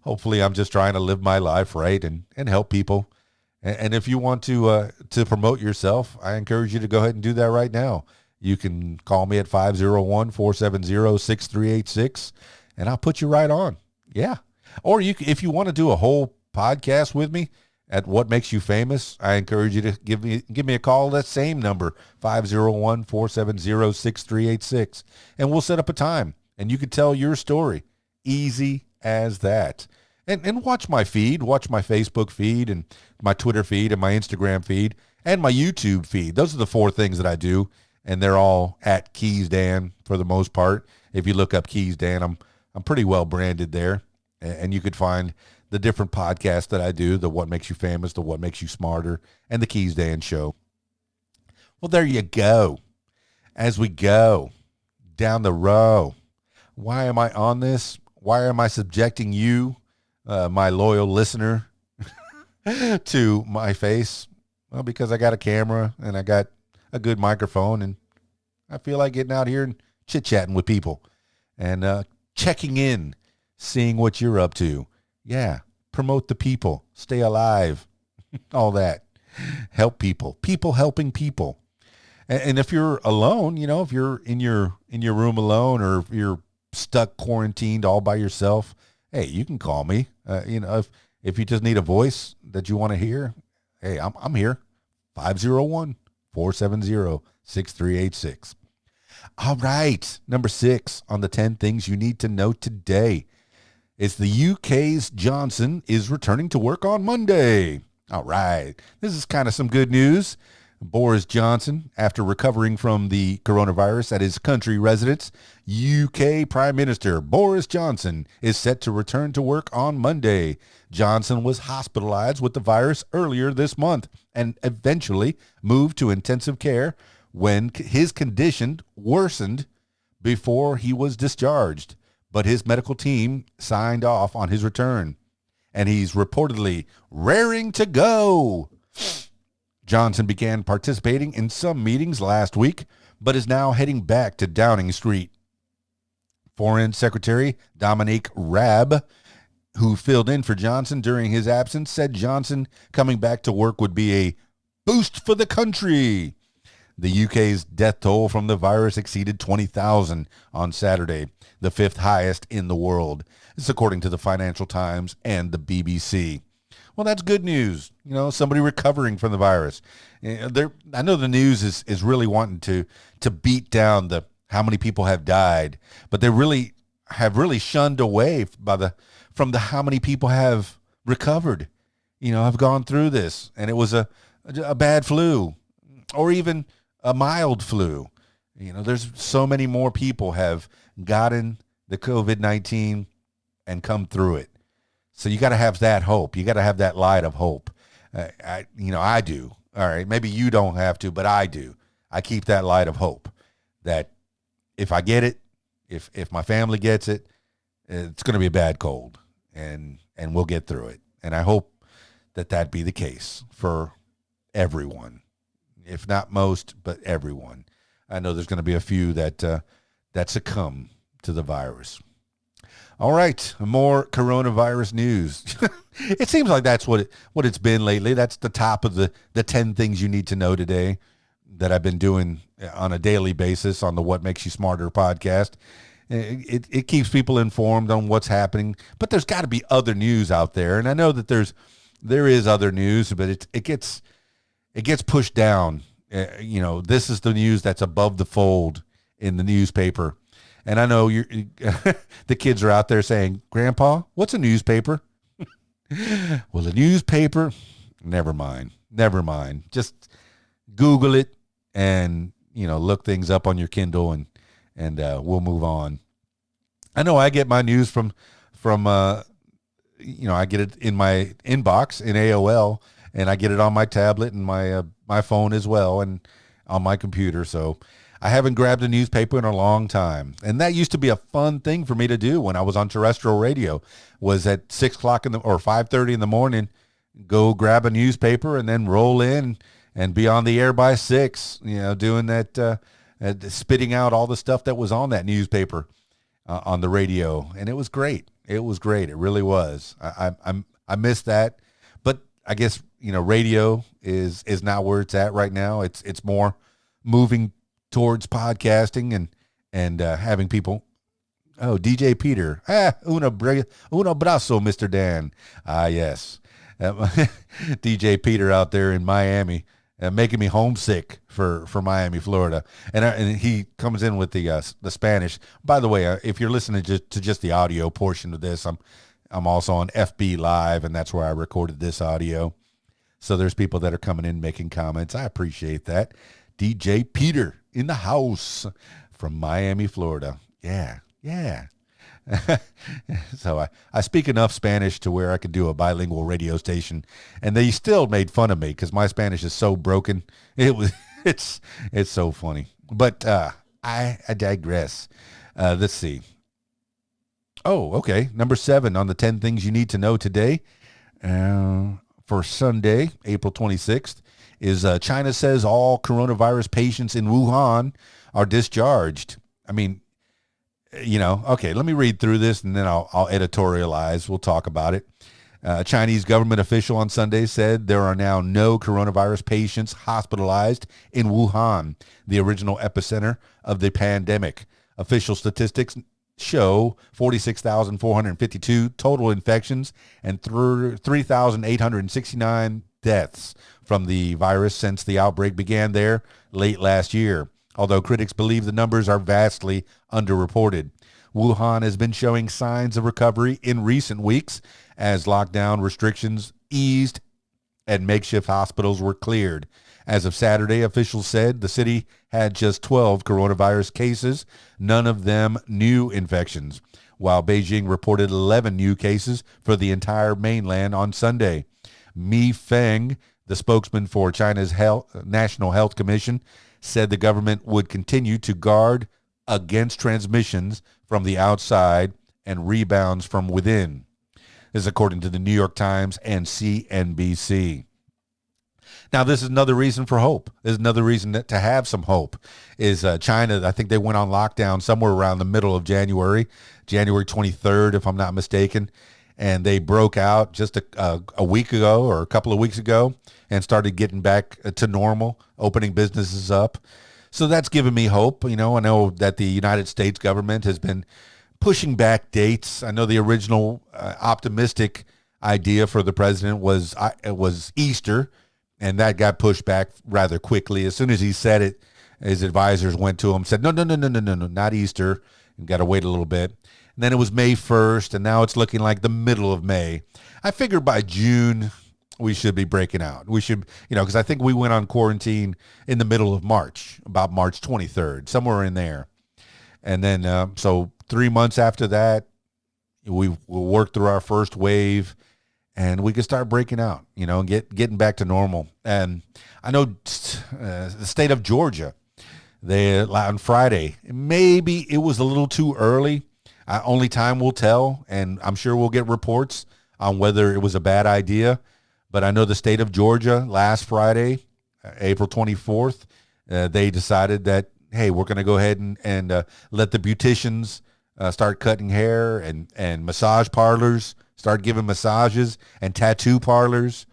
Hopefully, I'm just trying to live my life right and help people. And if you want to promote yourself, I encourage you to go ahead and do that right now. You can call me at 501-470-6386, and I'll put you right on. Yeah. Or if you want to do a whole podcast with me at What Makes You Famous, I encourage you to give me a call. That same number, 501-470-6386, and we'll set up a time, and you can tell your story. Easy as that. And watch my feed, watch my Facebook feed and my Twitter feed and my Instagram feed and my YouTube feed. Those are the 4 things that I do, and they're all at KeysDAN for the most part. If you look up KeysDAN, I'm pretty well branded there, and you could find the different podcasts that I do, the What Makes You Famous, the What Makes You Smarter, and the KeysDAN Show. Well, there you go. As we go down the row, why am I on this? Why am I subjecting you, my loyal listener, to my face? Well, because I got a camera and I got a good microphone, and I feel like getting out here and chit-chatting with people and checking in, seeing what you're up to. Yeah, promote the people, stay alive, all that. Help people helping people. And if you're alone, if you're in your room alone, or if you're stuck quarantined all by yourself, hey, you can call me. If you just need a voice that you want to hear, hey, I'm here. 501-470-6386. All right, number 6 on the 10 things you need to know today. It's the UK's Johnson is returning to work on Monday. All right, this is kind of some good news. Boris Johnson, after recovering from the coronavirus at his country residence, UK Prime Minister Boris Johnson is set to return to work on Monday. Johnson was hospitalized with the virus earlier this month and eventually moved to intensive care when his condition worsened before he was discharged. But his medical team signed off on his return, and he's reportedly raring to go. Johnson began participating in some meetings last week, but is now heading back to Downing Street. Foreign Secretary Dominic Raab, who filled in for Johnson during his absence, said Johnson coming back to work would be a boost for the country. The UK's death toll from the virus exceeded 20,000 on Saturday, the 5th highest in the world. This is according to the Financial Times and the BBC. Well, that's good news. Somebody recovering from the virus. I know the news is really wanting to beat down the how many people have died, but they really have shunned away from the how many people have recovered. Have gone through this, and it was a bad flu, or even a mild flu. There's so many more people have gotten the COVID-19 and come through it. So you got to have that hope. You got to have that light of hope. I do. All right. Maybe you don't have to, but I do. I keep that light of hope that if I get it, if my family gets it, it's going to be a bad cold, and we'll get through it. And I hope that be the case for everyone, if not most, but everyone. I know there's going to be a few that succumb to the virus. All right, more coronavirus news. It seems like that's what it's been lately. That's the top of the 10 things you need to know today that I've been doing on a daily basis on the What Makes You Smarter podcast. It keeps people informed on what's happening, but there's got to be other news out there. And I know that there is other news, but it gets pushed down. This is the news that's above the fold in the newspaper. And I know the kids are out there saying, "Grandpa, what's a newspaper?" Well, a newspaper, never mind. Just Google it and, look things up on your Kindle and we'll move on. I know I get my news from I get it in my inbox in AOL, and I get it on my tablet and my phone as well and on my computer. So I haven't grabbed a newspaper in a long time. And that used to be a fun thing for me to do when I was on terrestrial radio, was at 6 o'clock or 5:30 in the morning, go grab a newspaper and then roll in and be on the air by 6, doing that, spitting out all the stuff that was on that newspaper on the radio. And it was great. It was great. It really was. I miss that. But I guess, radio is not where it's at right now. It's more moving towards podcasting and having people. Oh, DJ Peter. Uno brazo, Mr. Dan. Yes. DJ Peter out there in Miami, making me homesick for Miami, Florida. And he comes in with the Spanish. By the way, if you're listening to just the audio portion of this, I'm also on FB Live, and that's where I recorded this audio. So there's people that are coming in making comments. I appreciate that. DJ Peter in the house from Miami, Florida. Yeah. So I speak enough Spanish to where I could do a bilingual radio station, and they still made fun of me because my Spanish is so broken. It's so funny. But I digress. Let's see. Oh, okay. Number 7 on the 10 things you need to know today for Sunday, April 26th. Is China says all coronavirus patients in Wuhan are discharged. I mean, okay, let me read through this and then I'll editorialize. We'll talk about it. A Chinese government official on Sunday said there are now no coronavirus patients hospitalized in Wuhan, the original epicenter of the pandemic. Official statistics show 46,452 total infections and 3,869 deaths from the virus since the outbreak began there late last year, although critics believe the numbers are vastly underreported. Wuhan has been showing signs of recovery in recent weeks as lockdown restrictions eased and makeshift hospitals were cleared. As of Saturday, officials said the city had just 12 coronavirus cases, none of them new infections, while Beijing reported 11 new cases for the entire mainland on Sunday. Mi Feng, the spokesman for China's National Health Commission, said the government would continue to guard against transmissions from the outside and rebounds from within. This is according to the New York Times and CNBC. Now, this is another reason for hope. There's another reason to have some hope is China. I think they went on lockdown somewhere around the middle of January 23rd, if I'm not mistaken. And they broke out just a week ago or a couple of weeks ago and started getting back to normal, opening businesses up. So that's given me hope. I know that the United States government has been pushing back dates. I know the original optimistic idea for the president was Easter, and that got pushed back rather quickly. As soon as he said it, his advisors went to him, said, no, not Easter, and got to wait a little bit. And then it was May 1st, and now it's looking like the middle of May. I figure by June, we should be breaking out. We should, because I think we went on quarantine in the middle of March, about March 23rd, somewhere in there. And then, so 3 months after that, we'll work through our first wave, and we can start breaking out, and getting back to normal. And I know the state of Georgia, on Friday, maybe it was a little too early. Only time will tell, and I'm sure we'll get reports on whether it was a bad idea. But I know the state of Georgia last Friday, April 24th, they decided that, hey, we're going to go ahead and let the beauticians start cutting hair, and massage parlors start giving massages, and tattoo parlors.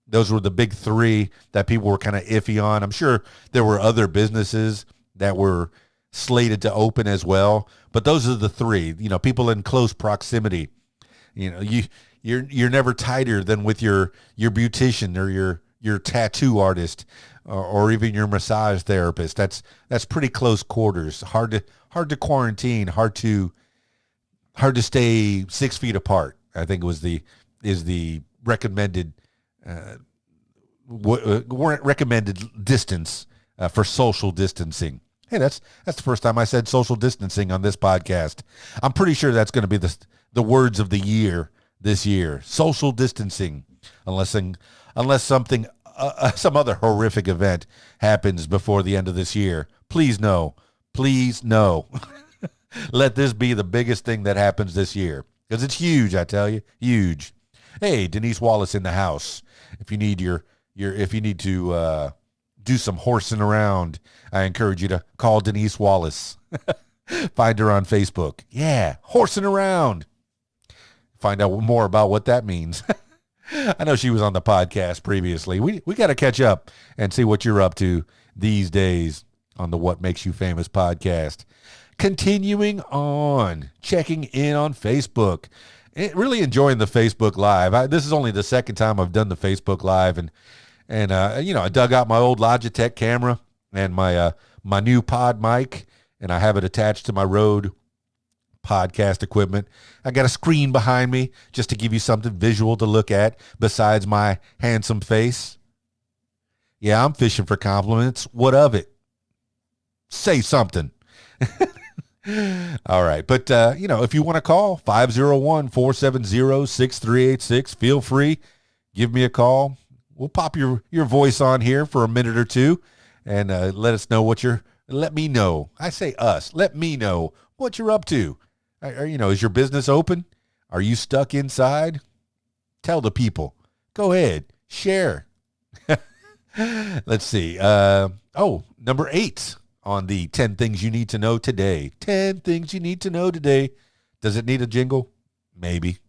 Those were the big three that people were kind of iffy on. I'm sure there were other businesses that were slated to open as well, but those are the three. People in close proximity. You're never tighter than with your beautician or your tattoo artist, or even your massage therapist. That's pretty close quarters. Hard to quarantine. Hard to stay 6 feet apart. I think is the recommended recommended distance for social distancing. Hey, that's the first time I said social distancing on this podcast. I'm pretty sure that's going to be the words of the year this year. Social distancing, unless something some other horrific event happens before the end of this year. Please no. Let this be the biggest thing that happens this year, because it's huge. I tell you, huge. Hey, Denise Wallace in the house. If you need to do some horsing around, I encourage you to call Denise Wallace. Find her on Facebook. Yeah, horsing around. Find out more about what that means. I know she was on the podcast previously. We got to catch up and see what you're up to these days on the What Makes You Famous podcast. Continuing on, checking in on Facebook. Really enjoying the Facebook Live. This is only the second time I've done the Facebook Live, and I dug out my old Logitech camera and my new pod mic, and I have it attached to my Rode podcast equipment. I got a screen behind me just to give you something visual to look at besides my handsome face. Yeah, I'm fishing for compliments. What of it? Say something. All right. But, if you want to call, 501-470-6386, feel free. Give me a call. We'll pop your voice on here for a minute or two and let me know. I say us. Let me know what you're up to. Is your business open? Are you stuck inside? Tell the people. Go ahead. Share. Let's see. Number 8 on the 10 things you need to know today. 10 things you need to know today. Does it need a jingle? Maybe.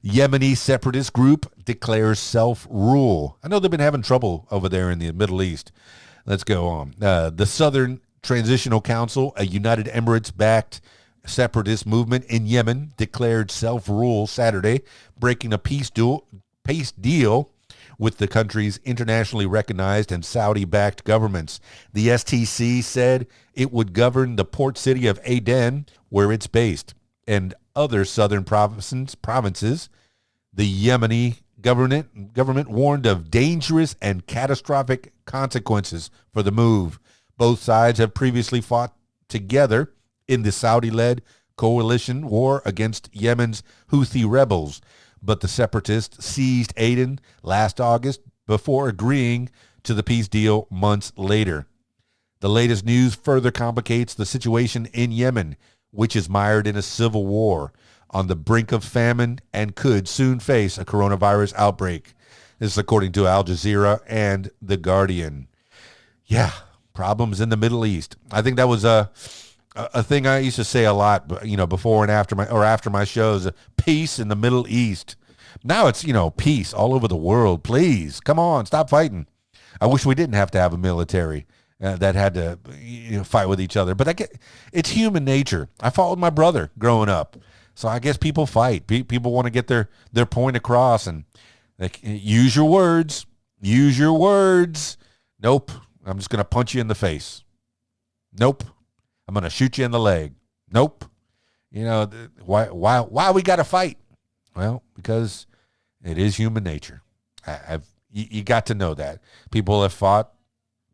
Yemeni separatist group declares self-rule. I know they've been having trouble over there in the Middle East. Let's go on. The Southern Transitional Council, a United Emirates-backed separatist movement in Yemen, declared self-rule Saturday, breaking a peace deal with the country's internationally recognized and Saudi-backed governments. The STC said it would govern the port city of Aden, where it's based, and other southern provinces. The Yemeni government warned of dangerous and catastrophic consequences for the move. Both sides have previously fought together in the Saudi-led coalition war against Yemen's Houthi rebels, but the separatists seized Aden last August before agreeing to the peace deal months later. The latest news further complicates the situation in Yemen, which is mired in a civil war, on the brink of famine, and could soon face a coronavirus outbreak. This is according to Al Jazeera and The Guardian. Yeah, problems in the Middle East. I think that was a thing I used to say a lot, before and after my shows. Peace in the Middle East. Now it's, peace all over the world. Please, come on, stop fighting. I wish we didn't have to have a military that had to fight with each other. But it's human nature. I followed my brother growing up. So I guess people fight. People want to get their point across, and use your words. Use your words. Nope. I'm just going to punch you in the face. Nope. I'm going to shoot you in the leg. Nope. Why we got to fight? Well, because it is human nature. You got to know that. People have fought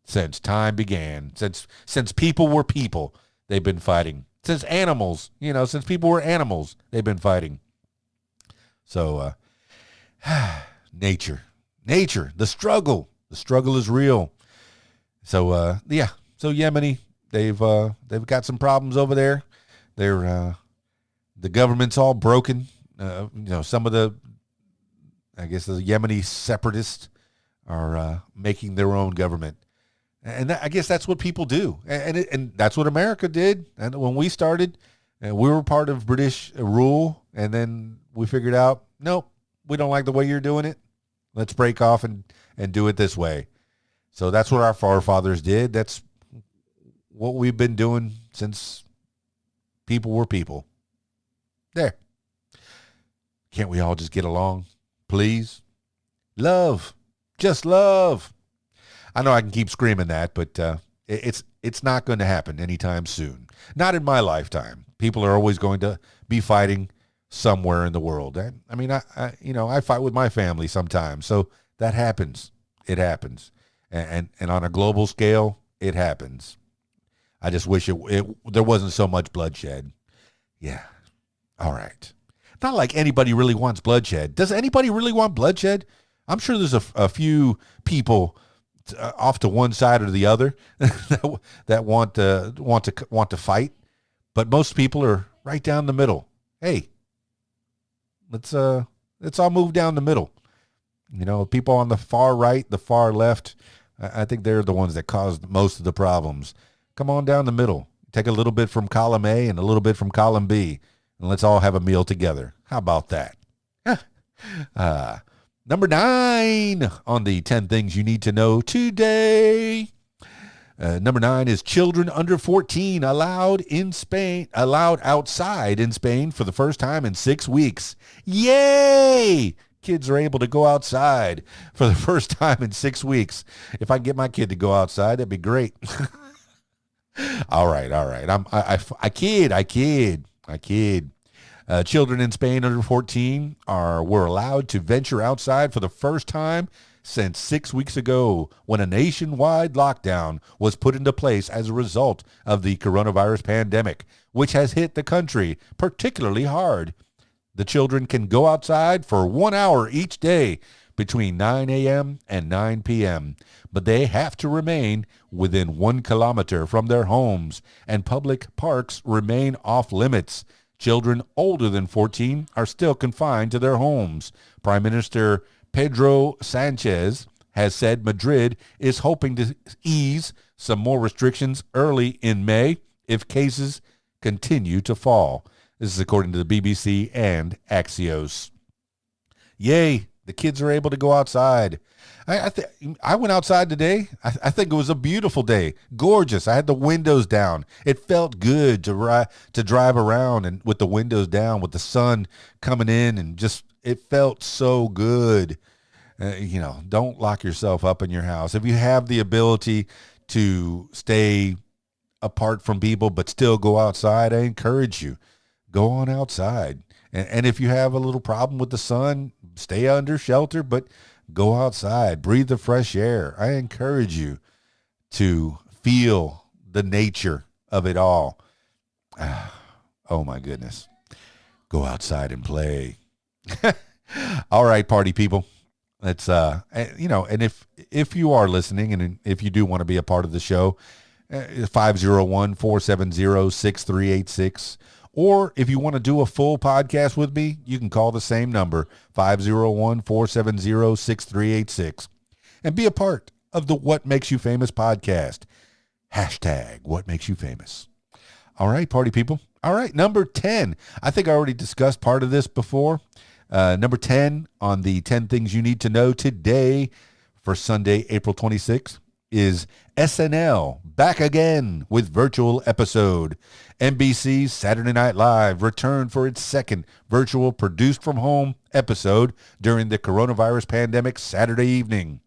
since time began. Since people were people, they've been fighting. Since people were animals, they've been fighting. So, nature, the struggle is real. So, so Yemeni, they've got some problems over there. The government's all broken. Some of the Yemeni separatists are making their own government. And I guess that's what people do. And that's what America did. And when we started, And we were part of British rule, and then we figured out, nope, we don't like the way you're doing it. Let's break off and do it this way. So that's what our forefathers did. That's what we've been doing since people were people. There. Can't we all just get along? Please? Love. Just love. I know I can keep screaming that, but it's not going to happen anytime soon. Not in my lifetime. People are always going to be fighting somewhere in the world. I mean, I fight with my family sometimes, so that happens. It happens, and on a global scale, it happens. I just wish there wasn't so much bloodshed. Yeah. All right. Not like anybody really wants bloodshed. Does anybody really want bloodshed? I'm sure there's a few people off to one side or the other that want to fight, but most people are right down the middle. Hey, let's all move down the middle. You know, people on the far right, the far left, I think they're the ones that caused most of the problems. Come on down the middle. Take a little bit from column A and a little bit from column B, and let's all have a meal together. How about that? Number 9 on the 10 things you need to know today. Number 9 is children under 14 allowed outside in Spain for the first time in 6 weeks. Yay! Kids are able to go outside for the first time in 6 weeks. If I can get my kid to go outside, that'd be great. All right. I kid. Children in Spain under 14 were allowed to venture outside for the first time since 6 weeks ago, when a nationwide lockdown was put into place as a result of the coronavirus pandemic, which has hit the country particularly hard. The children can go outside for 1 hour each day between 9 a.m. and 9 p.m., but they have to remain within 1 kilometer from their homes, and public parks remain off limits. Children older than 14 are still confined to their homes. Prime Minister Pedro Sanchez has said Madrid is hoping to ease some more restrictions early in May if cases continue to fall. This is according to the BBC and Axios. Yay, the kids are able to go outside. I went outside today. I think it was a beautiful day. Gorgeous. I had the windows down. It felt good to drive around and with the windows down, with the sun coming in, and just it felt so good. Don't lock yourself up in your house. If you have the ability to stay apart from people but still go outside, I encourage you. Go on outside. And if you have a little problem with the sun, stay under shelter, but go outside, breathe the fresh air. I encourage you to feel the nature of it all. Oh my goodness. Go outside and play. All right, party people. Let's and if you are listening and if you do want to be a part of the show, 501-470-6386. Or if you want to do a full podcast with me, you can call the same number, 501-470-6386, and be a part of the What Makes You Famous podcast. Hashtag What Makes You Famous. All right, party people. All right, number 10. I think I already discussed part of this before. Number 10 on the 10 things you need to know today for Sunday, April 26th is SNL back again with virtual episode. NBC's Saturday Night Live returned for its second virtual produced from home episode during the coronavirus pandemic Saturday evening.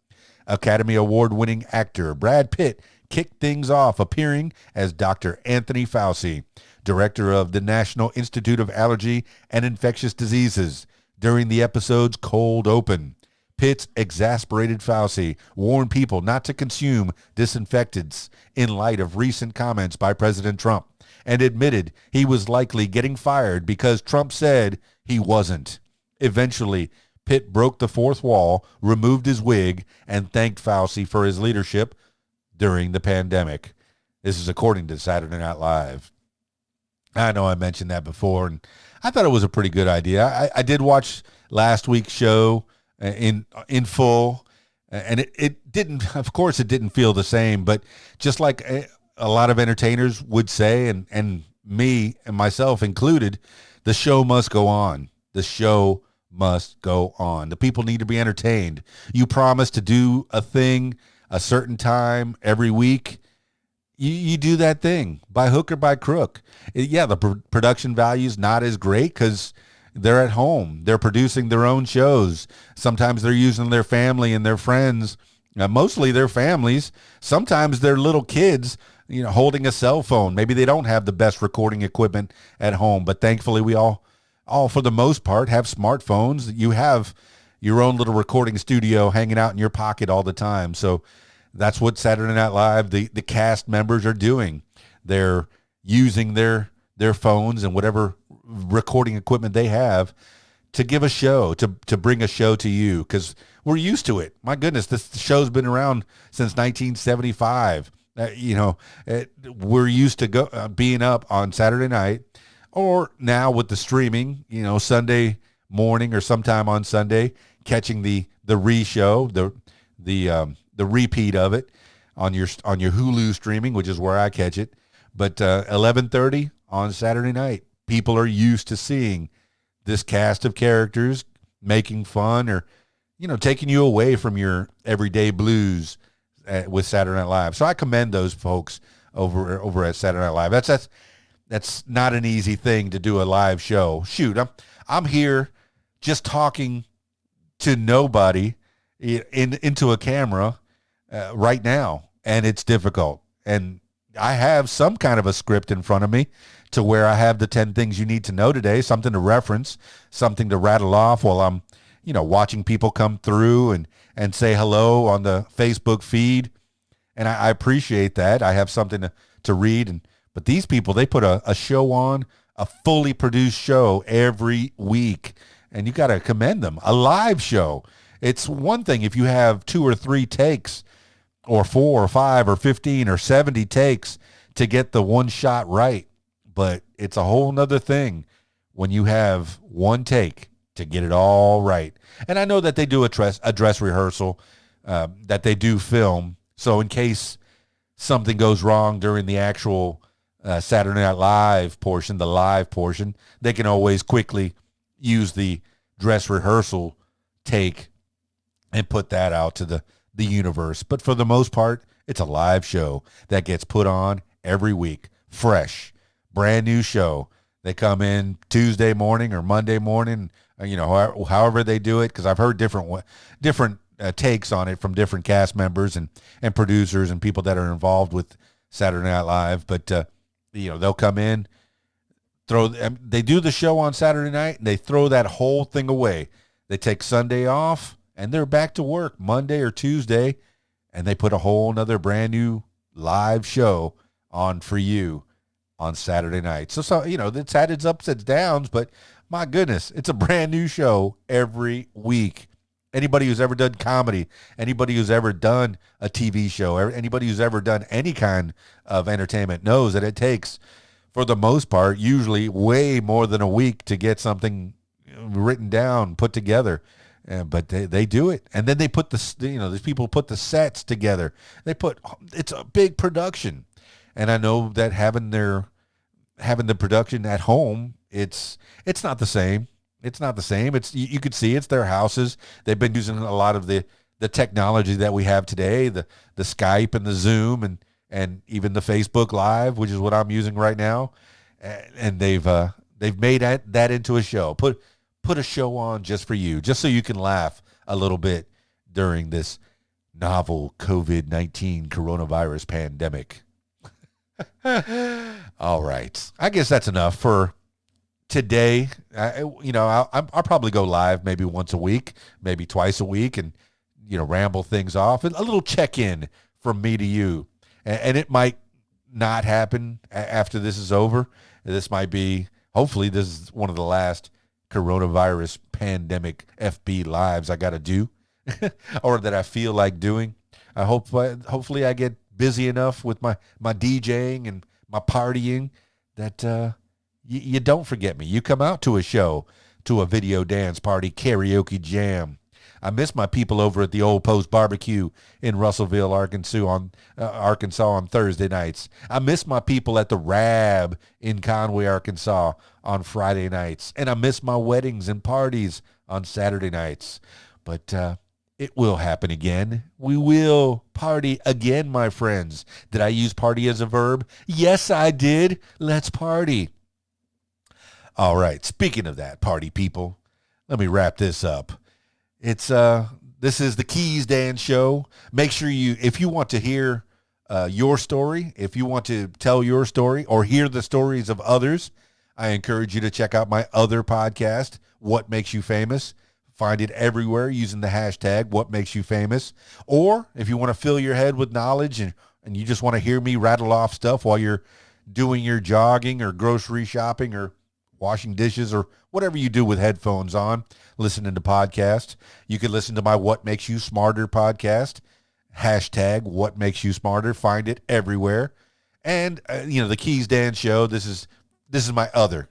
Academy Award-winning actor Brad Pitt kicked things off appearing as Dr. Anthony Fauci, director of the National Institute of Allergy and Infectious Diseases, during the episode's cold open. Pitt's exasperated Fauci warned people not to consume disinfectants in light of recent comments by President Trump, and admitted he was likely getting fired because Trump said he wasn't. Eventually, Pitt broke the fourth wall, removed his wig, and thanked Fauci for his leadership during the pandemic. This is according to Saturday Night Live. I know I mentioned that before, and I thought it was a pretty good idea. I did watch last week's show in full, and it didn't, of course, it didn't feel the same, but just like a lot of entertainers would say, and me and myself included, the show must go on. The show must go on. The people need to be entertained. You promise to do a thing a certain time every week. You do that thing by hook or by crook. Yeah, the production value is not as great because they're at home. They're producing their own shows. Sometimes they're using their family and their friends, mostly their families. Sometimes they're little kids, holding a cell phone. Maybe they don't have the best recording equipment at home, but thankfully we all for the most part have smartphones. You have your own little recording studio hanging out in your pocket all the time. So that's what Saturday Night Live, the cast members are doing. They're using their phones and whatever recording equipment they have to give a show, to bring a show to you, because we're used to it. My goodness, this show's been around since 1975. We're used to being up on Saturday night, or now with the streaming, Sunday morning or sometime on Sunday, catching the re-show, the repeat of it on your Hulu streaming, which is where I catch it. But 11:30 on Saturday night, people are used to seeing this cast of characters making fun or, taking you away from your everyday blues with Saturday Night Live. So I commend those folks over at Saturday Night Live. That's not an easy thing to do, a live show. Shoot, I'm here just talking to nobody into a camera right now, and it's difficult. And I have some kind of a script in front of me to where I have the 10 things you need to know today, something to reference, something to rattle off while I'm, watching people come through and say hello on the Facebook feed. And I appreciate that. I have something to read. But these people, they put a show on, a fully produced show every week. And you got to commend them. A live show. It's one thing if you have 2 or 3 takes, or 4 or 5 or 15 or 70 takes to get the one shot right. But it's a whole nother thing when you have one take to get it all right. And I know that they do a dress rehearsal, that they do film. So in case something goes wrong during the actual Saturday Night Live portion, the live portion, they can always quickly use the dress rehearsal take and put that out to the universe. But for the most part, it's a live show that gets put on every week. Fresh, brand new show. They come in Tuesday morning or Monday morning, however they do it, because I've heard different takes on it from different cast members and producers and people that are involved with Saturday Night Live. But, they'll come in, they do the show on Saturday night, and they throw that whole thing away. They take Sunday off, and they're back to work Monday or Tuesday, and they put a whole nother brand new live show on for you on Saturday night. So it's had its ups and downs, but my goodness, it's a brand new show every week. Anybody who's ever done comedy, anybody who's ever done a TV show, anybody who's ever done any kind of entertainment knows that it takes, for the most part, usually way more than a week to get something written down, put together. But they do it. And then they put these people put the sets together. It's a big production. And I know that having the production at home, it's not the same. It's not the same. You could see it's their houses. They've been using a lot of the technology that we have today, the Skype and the Zoom and even the Facebook Live, which is what I'm using right now. And they've made that into a show. Put a show on just for you, just so you can laugh a little bit during this novel COVID-19 coronavirus pandemic. All right. I guess that's enough for today. I'll probably go live maybe once a week, maybe twice a week, and, ramble things off. A little check-in from me to you. And it might not happen after this is over. This might be, hopefully, this is one of the last coronavirus pandemic FB lives I got to do or that I feel like doing. Hopefully I get busy enough with my DJing and my partying that you don't forget me. You come out to a show, to a video dance party, karaoke jam, I miss my people over at the Old Post Barbecue in Russellville, Arkansas on Thursday nights. I miss my people at the Rab in Conway, Arkansas on Friday nights. And I miss my weddings and parties on Saturday nights. But it will happen again. We will party again, my friends. Did I use party as a verb? Yes, I did. Let's party. All right. Speaking of that, party people, let me wrap this up. This is the KeysDAN show. Make sure if you want to hear your story, if you want to tell your story or hear the stories of others, I encourage you to check out my other podcast, What Makes You Famous. Find it everywhere using the hashtag What Makes You Famous. Or if you want to fill your head with knowledge and you just want to hear me rattle off stuff while you're doing your jogging or grocery shopping or washing dishes or whatever you do with headphones on, listening to podcasts, you can listen to my What Makes You Smarter podcast, hashtag What Makes You Smarter. Find it everywhere. And, the KeysDAN show, this is my other.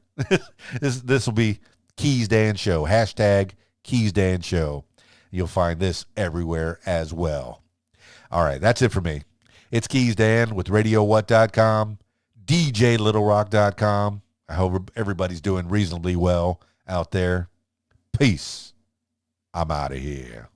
this will be KeysDAN show, hashtag KeysDAN show. You'll find this everywhere as well. All right, that's it for me. It's KeysDAN with RadioWhat.com, DJLittleRock.com. I hope everybody's doing reasonably well out there. Peace. I'm out of here.